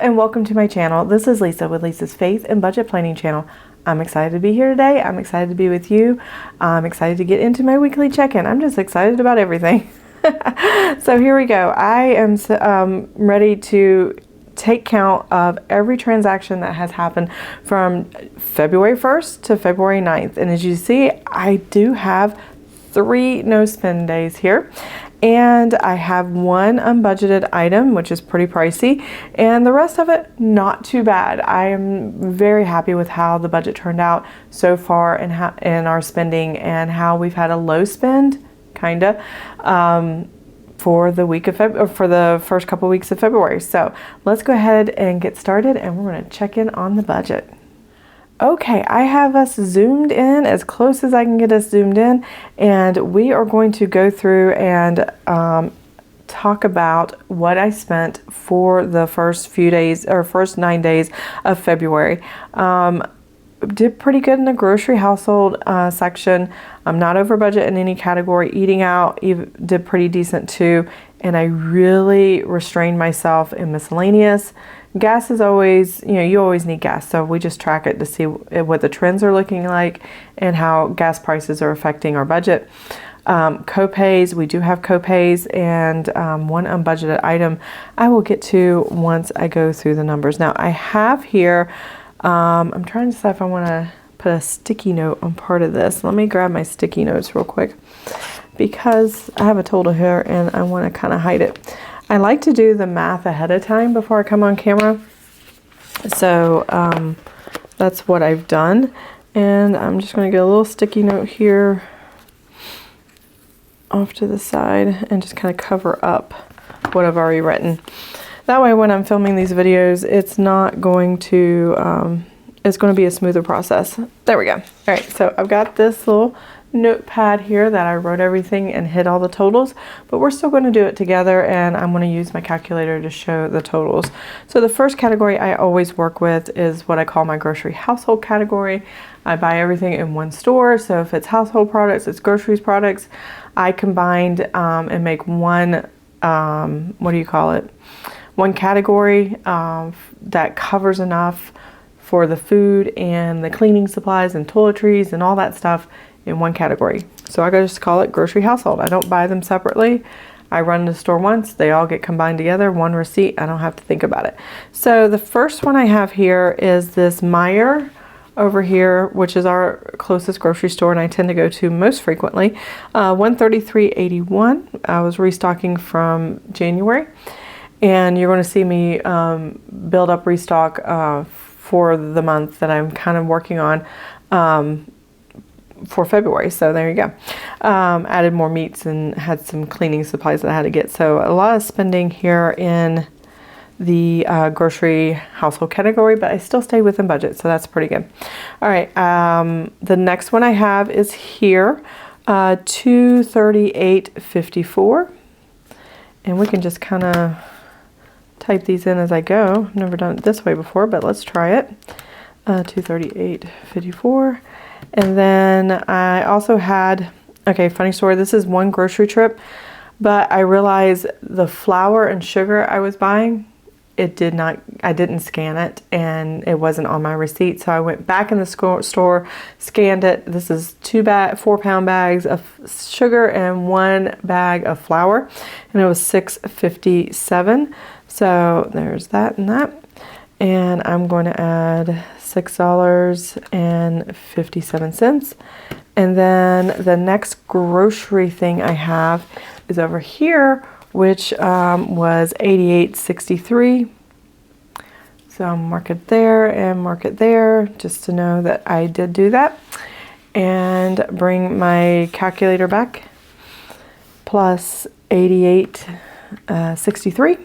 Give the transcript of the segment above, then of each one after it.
and welcome to my channel. This is Lisa with Lisa's Faith and Budget Planning channel. I'm excited to be here today. I'm excited to be with you. I'm excited to get into my weekly check-in. I'm just excited about everything. So here we go. I am ready to take count of every transaction that has happened from February 1st to February 9th. And as you see, I do have 3 no spend days here. And I have 1 unbudgeted item, which is pretty pricey, and the rest of it, not too bad. I am very happy with how the budget turned out so far in our spending and how we've had a low spend, kinda, for the week of for the first couple weeks of February. So let's go ahead and get started, and we're gonna check in on the budget. Okay, I have us zoomed in as close as I can get us zoomed in, and we are going to go through and talk about what I spent for the first few days or first 9 days of February. Did pretty good in the grocery household section. I'm not over budget in any category. Eating out did pretty decent too, and I really restrained myself in miscellaneous. Gas is always, you always need gas, so we just track it to see what the trends are looking like and how gas prices are affecting our budget. Copays, we do have copays, and 1 unbudgeted item I will get to once I go through the numbers. Now I have here, I'm trying to decide if I want to put a sticky note on part of this. Let me grab my sticky notes real quick because I have a total here and I want to kind of hide it. I like to do the math ahead of time before I come on camera. So that's what I've done. And I'm just going to get a little sticky note here off to the side and just kind of cover up what I've already written. That way when I'm filming these videos, it's not going to, it's going to be a smoother process. There we go. All right, so I've got this little notepad here that I wrote everything and hit all the totals, but we're still going to do it together, and I'm going to use my calculator to show the totals. So the first category I always work with is what I call my grocery household category. I buy everything in one store, so if it's household products, it's groceries products. I combined and make one, what do you call it? One category that covers enough for the food and the cleaning supplies and toiletries and all that stuff in one category. So I just call it grocery household. I don't buy them separately. I run the store once, they all get combined together, one receipt, I don't have to think about it. So the first one I have here is this Meijer over here, which is our closest grocery store and I tend to go to most frequently. $133.81. I was restocking from January, and you're going to see me build up restock for the month that I'm kind of working on for February. So there you go. Added more meats and had some cleaning supplies that I had to get. So a lot of spending here in the grocery household category, but I still stay within budget, so that's pretty good. All right, the next one I have is here, $238.54, and we can just kind of type these in as I go. I've never done it this way before, but let's try it. $238.54. And then I also had, okay, funny story, this is one grocery trip, but I realized the flour and sugar I was buying, I didn't scan it, and it wasn't on my receipt. So I went back in the store, scanned it. This is 2 4-pound bags of sugar and 1 bag of flour, and it was $6.57. So there's that and that. And I'm going to add $6.57. And then the next grocery thing I have is over here, which was $88.63. So I'll mark it there and mark it there just to know that I did do that. And bring my calculator back, plus $88.63.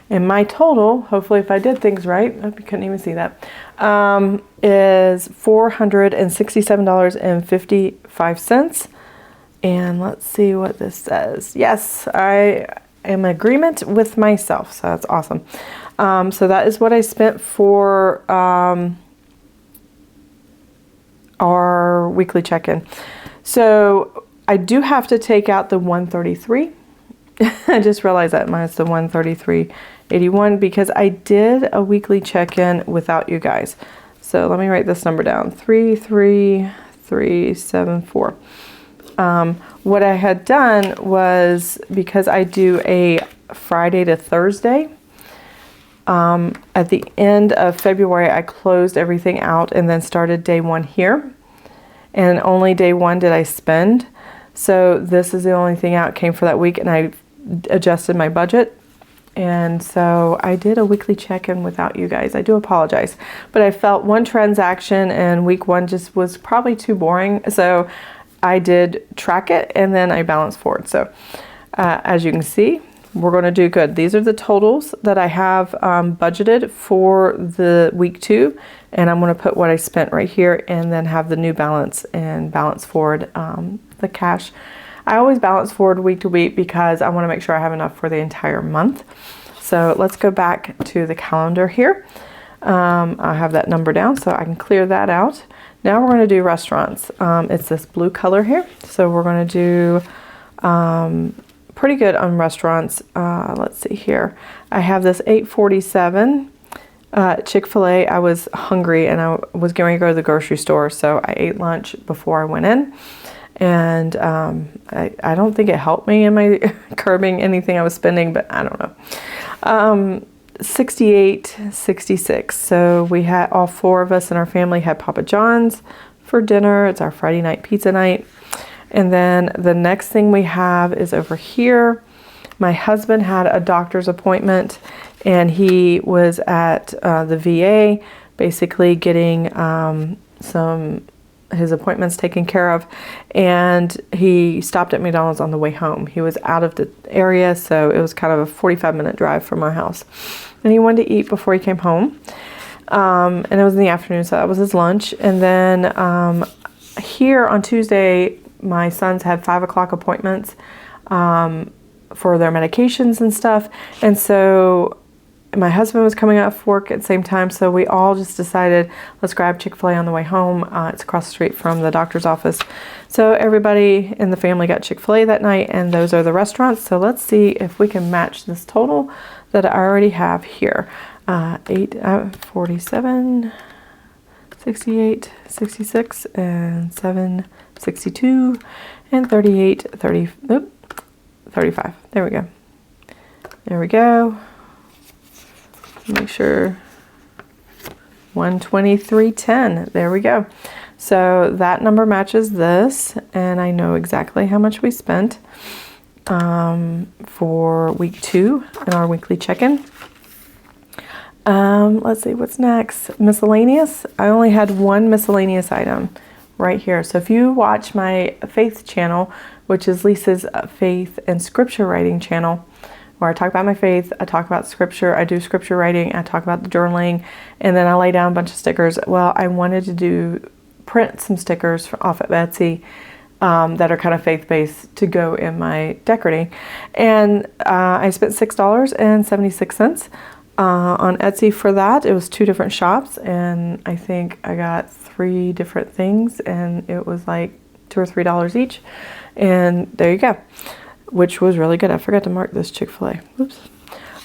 And my total, hopefully if I did things right, I couldn't even see that, is $467.55. And let's see what this says. Yes, I am in agreement with myself, so that's awesome. So that is what I spent for our weekly check-in. So I do have to take out the 133. I just realized that minus the 133 81 because I did a weekly check-in without you guys. So let me write this number down, 33374. What I had done was, because I do a Friday to Thursday, at the end of February, I closed everything out and then started day one here. And only day one did I spend. So this is the only thing out came for that week, and I adjusted my budget. And so I did a weekly check-in without you guys. I do apologize, but I felt one transaction and week one just was probably too boring. So I did track it and then I balanced forward. So as you can see, we're going to do good. These are the totals that I have budgeted for the week 2. And I'm going to put what I spent right here and then have the new balance and balance forward the cash. I always balance forward week to week because I want to make sure I have enough for the entire month. So let's go back to the calendar here. I have that number down so I can clear that out. Now we're going to do restaurants. It's this blue color here. So we're going to do pretty good on restaurants. Let's see here. I have this $8.47 Chick-fil-A. I was hungry and I was going to go to the grocery store. So I ate lunch before I went in. And I don't think it helped me in my curbing anything I was spending, but I don't know. 68.66. So we had, all 4 of us in our family had Papa John's for dinner. It's our Friday night pizza night. And then the next thing we have is over here. My husband had a doctor's appointment and he was at the VA basically getting his appointments taken care of, and he stopped at McDonald's on the way home. He was out of the area, so it was kind of a 45-minute drive from our house, and he wanted to eat before he came home, and it was in the afternoon, so that was his lunch. And then here on Tuesday, my sons had 5 o'clock appointments for their medications and stuff, and so my husband was coming out of work at the same time, so we all just decided, let's grab Chick-fil-A on the way home. It's across the street from the doctor's office. So everybody in the family got Chick-fil-A that night, and those are the restaurants. So let's see if we can match this total that I already have here. 8.47, 68, 66, and 7.62, and 35. There we go. There we go. Make sure 123.10. There we go. So that number matches this, and I know exactly how much we spent for week 2 in our weekly check-in. Let's see what's next. Miscellaneous. I only had one miscellaneous item right here. So if you watch my faith channel, which is Lisa's faith and scripture writing channel, where I talk about my faith, I talk about scripture, I do scripture writing, I talk about the journaling, and then I lay down a bunch of stickers. Well, I wanted to print some stickers off at Etsy that are kind of faith-based to go in my decorating. And I spent $6.76 on Etsy for that. It was 2 different shops, and I think I got 3 different things, and it was like $2 or $3 each. And there you go. Which was really good. I forgot to mark this Chick-fil-A. Oops.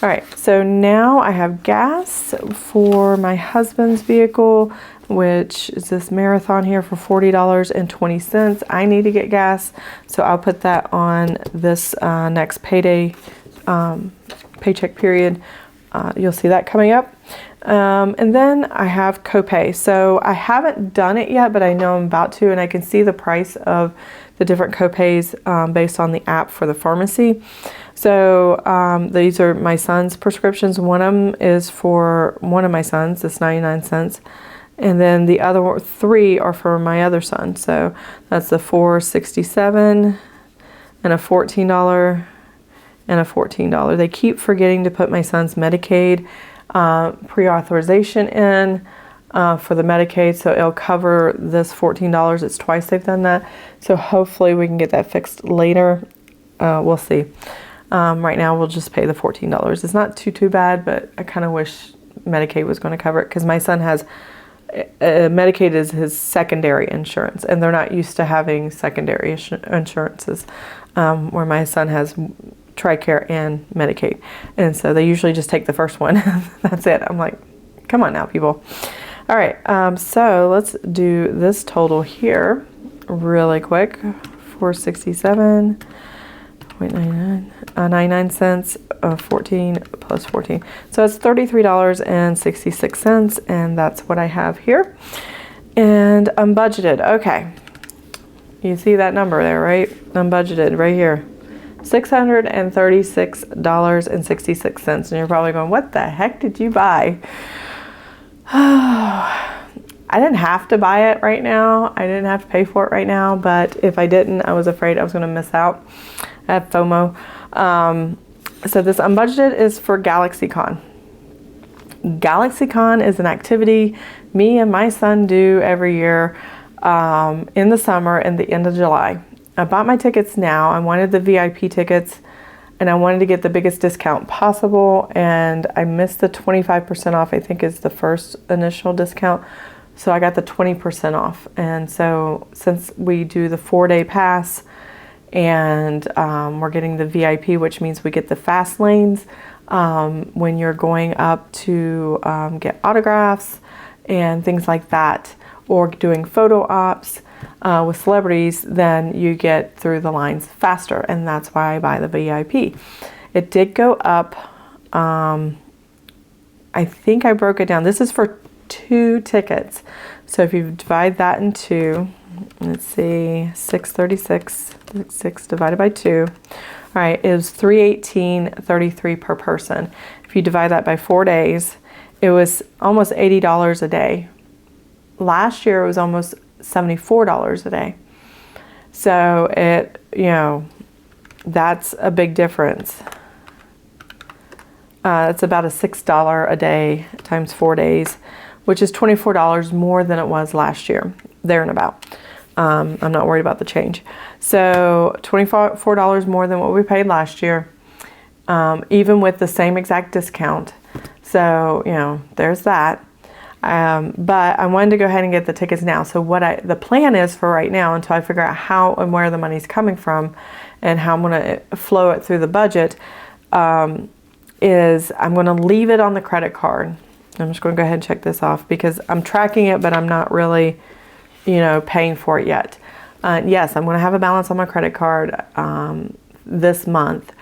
All right, so now I have gas for my husband's vehicle, which is this Marathon here for $40.20. I need to get gas, so I'll put that on this next payday, paycheck period. You'll see that coming up. And then I have copay. So I haven't done it yet, but I know I'm about to, and I can see the price of the different copays based on the app for the pharmacy. So these are my son's prescriptions. One of them is for one of my sons, it's 99 cents. And then the other 3 are for my other son. So that's the $4.67 and a $14 and a $14. They keep forgetting to put my son's Medicaid pre-authorization in for the Medicaid, so it'll cover this $14. It's twice they've done that, so hopefully we can get that fixed later. We'll see. Right now we'll just pay the $14. It's not too bad, but I kind of wish Medicaid was going to cover it, because my son has Medicaid is his secondary insurance, and they're not used to having secondary insurances, where my son has TRICARE and Medicaid. And so they usually just take the first one. That's it. I'm like, come on now, people. All right, so let's do this total here really quick. 467.99 99 cents, 14 plus 14. So it's $33.66, and that's what I have here. And unbudgeted. Okay. You see that number there, right? Unbudgeted right here. $636.66. And you're probably going, what the heck did you buy? I didn't have to buy it right now. I didn't have to pay for it right now. But if I didn't, I was afraid I was going to miss out. I had FOMO. So this unbudgeted is for GalaxyCon. GalaxyCon is an activity me and my son do every year in the summer and the end of July. I bought my tickets now. I wanted the VIP tickets, and I wanted to get the biggest discount possible, and I missed the 25% off, I think is the first initial discount. So I got the 20% off. And so since we do the 4-day pass and we're getting the VIP, which means we get the fast lanes when you're going up to get autographs and things like that, or doing photo ops with celebrities, then you get through the lines faster, and that's why I buy the VIP. It did go up, I think I broke it down. This is for 2 tickets. So if you divide that in 2, let's see, 636, 6 divided by 2. All right, it was $318.33 per person. If you divide that by 4 days, it was almost $80 a day. Last year, it was almost $74 a day. So that's a big difference. It's about a $6 a day times 4 days, which is $24 more than it was last year, there and about. I'm not worried about the change. So $24 more than what we paid last year, even with the same exact discount. So, there's that. But I wanted to go ahead and get the tickets now. So the plan is for right now, until I figure out how and where the money's coming from and how I'm going to flow it through the budget, is I'm going to leave it on the credit card. I'm just going to go ahead and check this off because I'm tracking it, but I'm not really, paying for it yet. Yes, I'm going to have a balance on my credit card this month,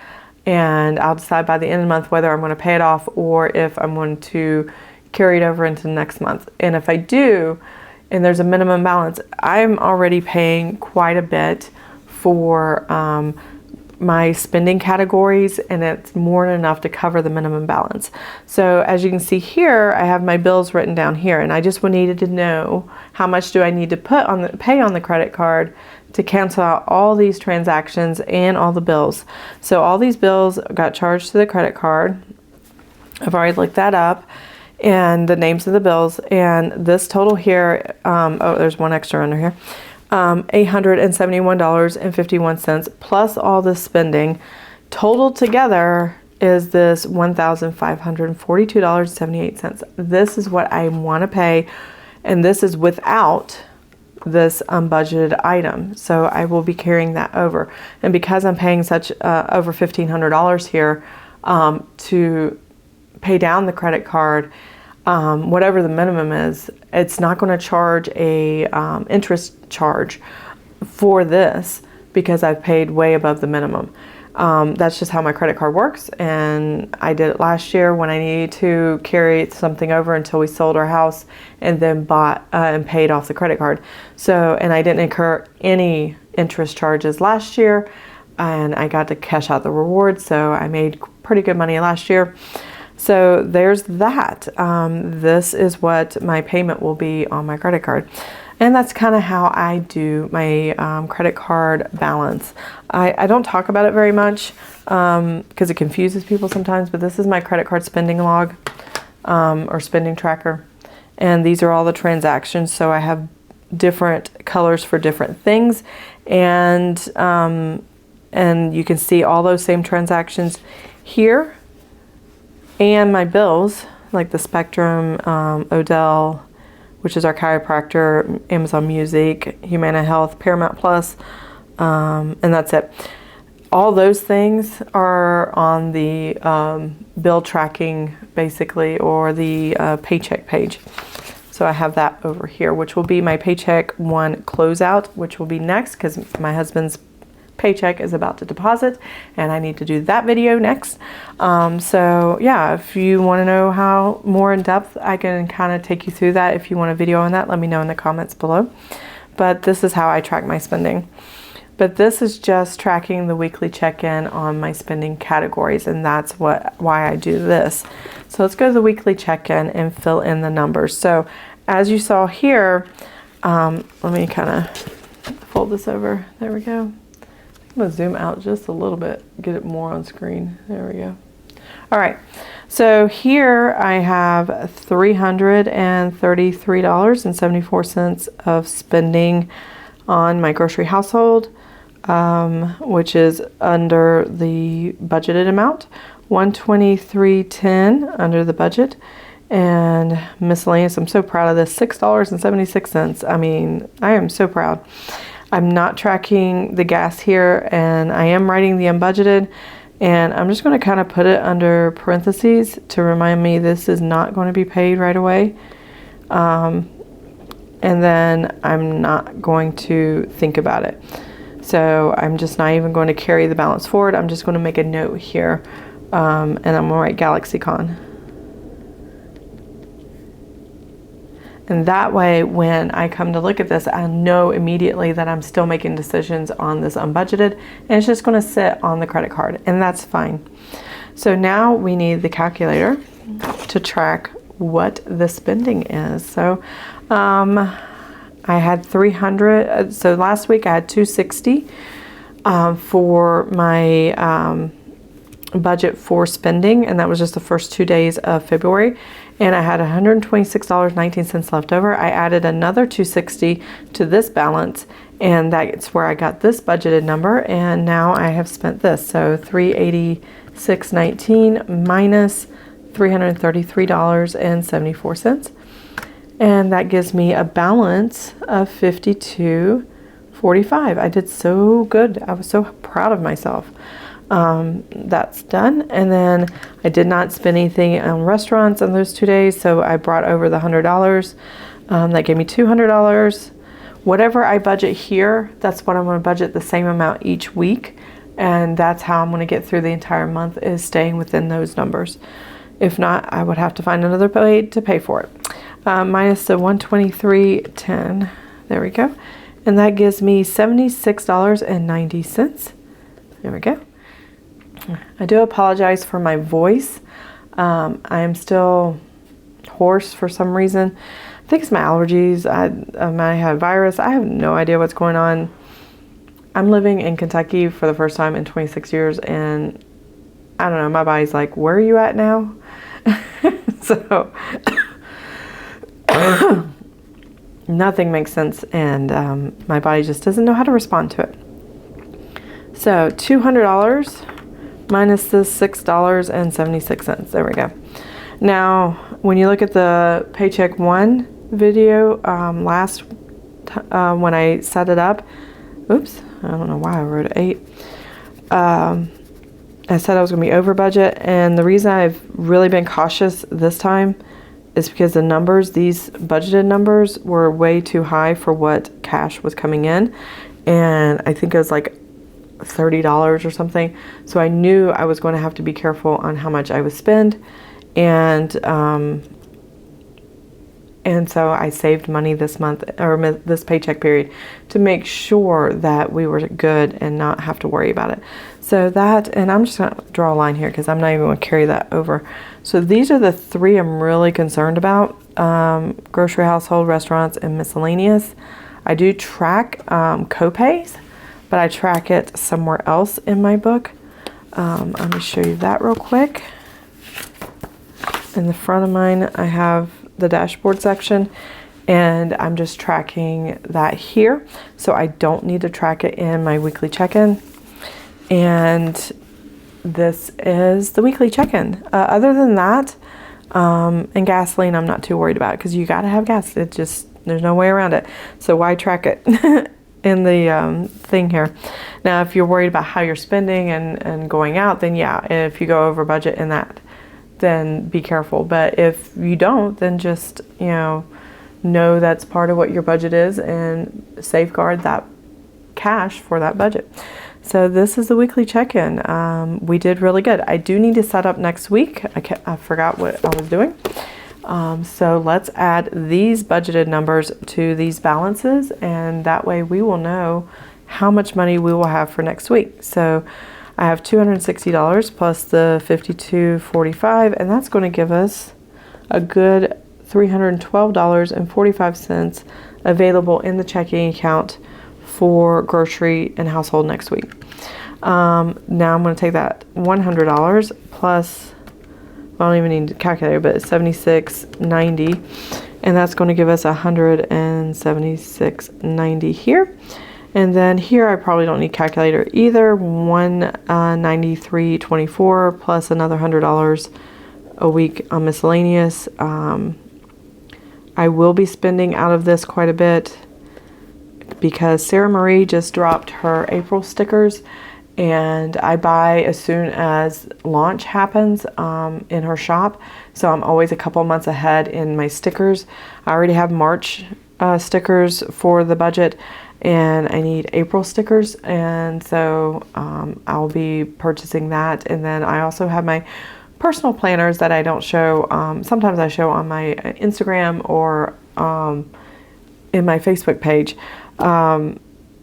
and I'll decide by the end of the month whether I'm going to pay it off or if I'm going to carry it over into next month. And if I do, and there's a minimum balance, I'm already paying quite a bit for my spending categories, and it's more than enough to cover the minimum balance. So as you can see here, I have my bills written down here, and I just needed to know how much do I need to pay on the credit card to cancel out all these transactions and all the bills. So all these bills got charged to the credit card. I've already looked that up, and the names of the bills, and this total here, there's one extra under here, $871.51 plus all the spending. Total together is this $1,542.78. This is what I want to pay, and this is without this unbudgeted item. So I will be carrying that over. And because I'm paying such over $1,500 here to pay down the credit card, whatever the minimum is, it's not going to charge a interest charge for this because I've paid way above the minimum. That's just how my credit card works, and I did it last year when I needed to carry something over until we sold our house and then bought and paid off the credit card. So, and I didn't incur any interest charges last year, and I got to cash out the rewards, so I made pretty good money last year. So there's that. This is what my payment will be on my credit card. And that's kind of how I do my credit card balance. I don't talk about it very much because it confuses people sometimes, but this is my credit card spending log or spending tracker. And these are all the transactions. So I have different colors for different things. And you can see all those same transactions here. And my bills, like the Spectrum, Odell, which is our chiropractor, Amazon Music, Humana Health, Paramount Plus, and that's it. all those things are on the bill tracking, basically, or the paycheck page. So I have that over here, which will be my paycheck 1 closeout, which will be next because my husband's paycheck is about to deposit and I need to do that video next. So yeah, if you want to know how more in depth, I can kind of take you through that. If you want a video on that, let me know in the comments below. But this is how I track my spending. But this is just tracking the weekly check-in on my spending categories, and that's why I do this. So let's go to the weekly check-in and fill in the numbers. So as you saw here, let me kind of fold this over. There we go. I'm going to zoom out just a little bit, get it more on screen. There we go. All right, so here I have $333.74 of spending on my grocery household, which is under the budgeted amount, $123.10 under the budget, and miscellaneous. I'm so proud of this, $6.76. I mean, I am so proud. I'm not tracking the gas here, and I am writing the unbudgeted, and I'm just going to kind of put it under parentheses to remind me this is not going to be paid right away. And then I'm not going to think about it. So I'm just not even going to carry the balance forward. I'm just going to make a note here, and I'm going to write GalaxyCon. And that way, when I come to look at this, I know immediately that I'm still making decisions on this unbudgeted, and it's just going to sit on the credit card, and that's fine. So now we need the calculator to track what the spending is. So I had 300. So last week I had 260 for my budget for spending, and that was just the first 2 days of February. And I had $126.19 left over. I added another $260 to this balance, and that's where I got this budgeted number. And now I have spent this, so $386.19 minus $333.74, and that gives me a balance of $52.45. I did so good. I was so proud of myself. That's done. And then I did not spend anything on restaurants on those 2 days, so I brought over the $100. That gave me $200. Whatever I budget here, that's what I'm going to budget the same amount each week, and that's how I'm going to get through the entire month, is staying within those numbers. If not, I would have to find another way to pay for it. Minus the $123.10. There we go. And that gives me $76.90. There we go. I do apologize for my voice. I am still hoarse for some reason. I think it's my allergies. I might have virus. I have no idea what's going on. I'm living in Kentucky for the first time in 26 years, and I don't know, my body's like, where are you at now? So nothing makes sense, and my body just doesn't know how to respond to it. So $200 minus the $6.76. There we go. Now, when you look at the Paycheck 1 video when I set it up, oops, I don't know why I wrote 8. I said I was going to be over budget, and the reason I've really been cautious this time is because the numbers, these budgeted numbers, were way too high for what cash was coming in, and I think it was like $30 or something. So I knew I was going to have to be careful on how much I would spend, and so I saved money this month, or this paycheck period, to make sure that we were good and not have to worry about it. So that, and I'm just going to draw a line here because I'm not even going to carry that over. So these are the 3 I'm really concerned about: grocery, household, restaurants, and miscellaneous. I do track copays, but I track it somewhere else in my book. Let me show you that real quick. In the front of mine, I have the dashboard section, and I'm just tracking that here. So I don't need to track it in my weekly check-in. And this is the weekly check-in. Other than that, and gasoline, I'm not too worried about, because you got to have gas. It just, there's no way around it. So why track it? thing here. Now, if you're worried about how you're spending and going out, then yeah, if you go over budget in that, then be careful. But if you don't, then just, know that's part of what your budget is and safeguard that cash for that budget. So this is the weekly check-in. We did really good. I do need to set up next week. I forgot what I was doing. So let's add these budgeted numbers to these balances, and that way we will know how much money we will have for next week. So I have $260 plus the $52.45, and that's going to give us a good $312.45 available in the checking account for grocery and household next week. Now I'm going to take that $100 plus, I don't even need a calculator, but it's $76.90, and that's going to give us $176.90 here. And then here I probably don't need calculator either. $193.24 plus another $100 a week on miscellaneous. I will be spending out of this quite a bit because Sara Marie just dropped her April stickers, and I buy as soon as launch happens in her shop. So I'm always a couple months ahead in my stickers. I already have March stickers for the budget, and I need April stickers, and so I'll be purchasing that. And then I also have my personal planners that I don't show. Sometimes I show on my Instagram or in my Facebook page,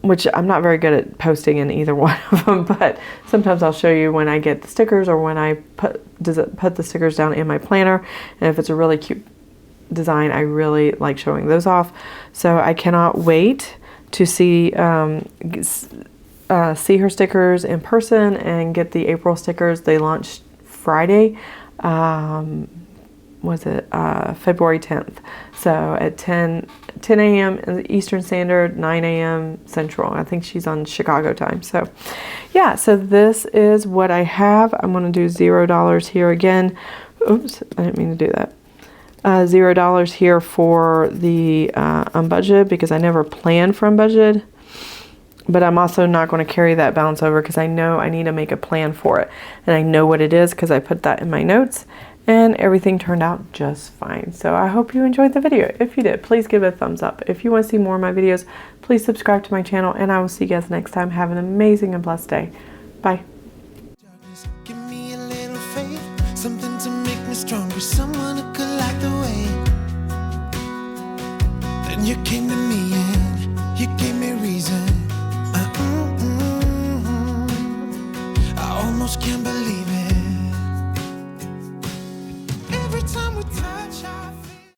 which I'm not very good at posting in either one of them, but sometimes I'll show you when I get the stickers or when I put the stickers down in my planner. And if it's a really cute design, I really like showing those off. So I cannot wait to see her stickers in person and get the April stickers. They launched Friday, February 10th. So at 10 a.m. Eastern Standard, 9 a.m. Central. I think she's on Chicago time. So yeah, so this is what I have. I'm going to do $0 here again. Oops, I didn't mean to do that. $0 here for the unbudgeted, because I never plan for unbudgeted. But I'm also not going to carry that balance over because I know I need to make a plan for it. And I know what it is because I put that in my notes, and everything turned out just fine. So I hope you enjoyed the video. If you did, please give it a thumbs up. If you want to see more of my videos, please subscribe to my channel, and I will see you guys next time. Have an amazing and blessed day. Bye. Give me a little faith, something to make me stronger, someone who could light the way. Then you came to me.